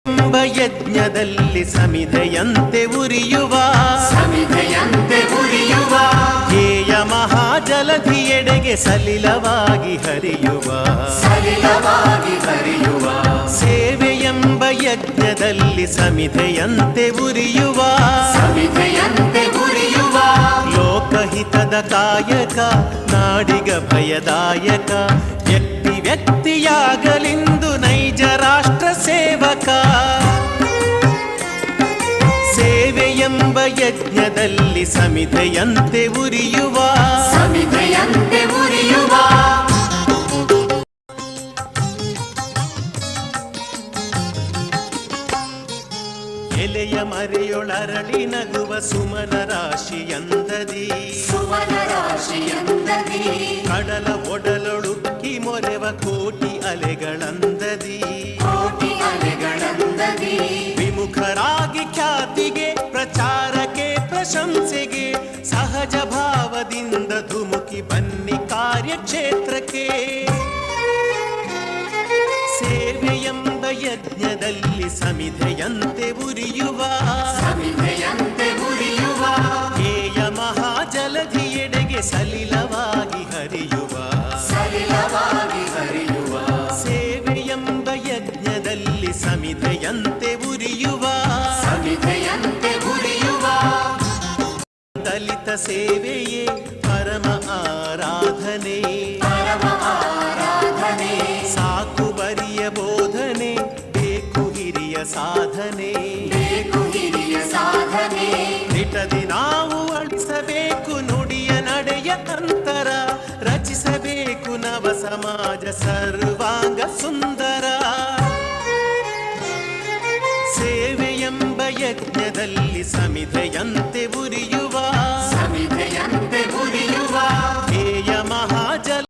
ಎಂಬ ಯಜ್ಞದಲ್ಲಿ ಸಮಿಧೆಯಂತೆ ಉರಿಯುವ ಧ್ಯೇಯ ಮಹಾಜಲಧಿಯೆಡೆಗೆ ಸಲಿಲವಾಗಿ ಹರಿಯುವ ಸೇವೆಯೆಂಬ ಯಜ್ಞದಲ್ಲಿ ಸಮಿಧೆಯಂತೆ ಉರಿಯುವ ಲೋಕಹಿತದ ಕಾಯಕ ನಾಡಿಗ ಭಯದಾಯಕ ವ್ಯಕ್ತಿಯಾಗಲಿಂದು ನೈಜ ರಾಷ್ಟ್ರ ಸೇವಕ ಸೇವೆಯೆಂಬ ಯಜ್ಞದಲ್ಲಿ ಸಮಿಧೆಯಂತೆ ಉರಿಯುವ ಎಲೆಯ ಮರೆಯೊಳರಳಿ ನಗುವ ಸುಮನ ರಾಶಿಯಂದದಿ ಕಡಲ ಒಡಲೊಳುಕ್ಕಿ ಮೊರೆವ ಕೋಟಿ ಅಲೆಗಳಂದದಿ ವಿಮುಖರಾಗಿ ಖ್ಯಾತಿಗೆ ಪ್ರಚಾರಕ್ಕೆ ಪ್ರಶಂಸೆಗೆ ಸಹಜ ಭಾವದಿಂದ ಧುಮುಕಿ ಬನ್ನಿ ಕಾರ್ಯಕ್ಷೇತ್ರಕ್ಕೆ ಸೇವೆಯೆಂಬ ಯಜ್ಞದಲ್ಲಿ ಸಮಿಧೆಯಂತೆ ಉರಿಯುವ ಧ್ಯೇಯ ಮಹಾಜಲಧಿಯೆಡೆಗೆ ಸಲಿಲವಾಗಿ ಹರಿಯುವ ಸೇವೆಯೆಂಬ ಯಜ್ಞದಲ್ಲಿ ಸಮಿಧೆಯಂತೆ ಉರಿಯುವ ದಲಿತ ಸೇವೆಯೇ ಪರಮ ಆರಾಧನೆ ಸಾಕು ಬರಿಯ ಬೋಧನೆ ಬೇಕು ಹಿರಿಯ ಸಾಧನೆ ನಿಟದಿ ನಾವು ಅಳಿಸಬೇಕು ನುಡಿಯ ನಡೆಯ ಅಂತರ ರಚಿಸಬೇಕು ನವ ಸಮಾಜ ಸರ್ವಾಂಗ ಸುಂದರ ಸೇವೆಯೆಂಬ ಯಜ್ಞದಲ್ಲಿ ಸಮಿಧೆಯಂತೆ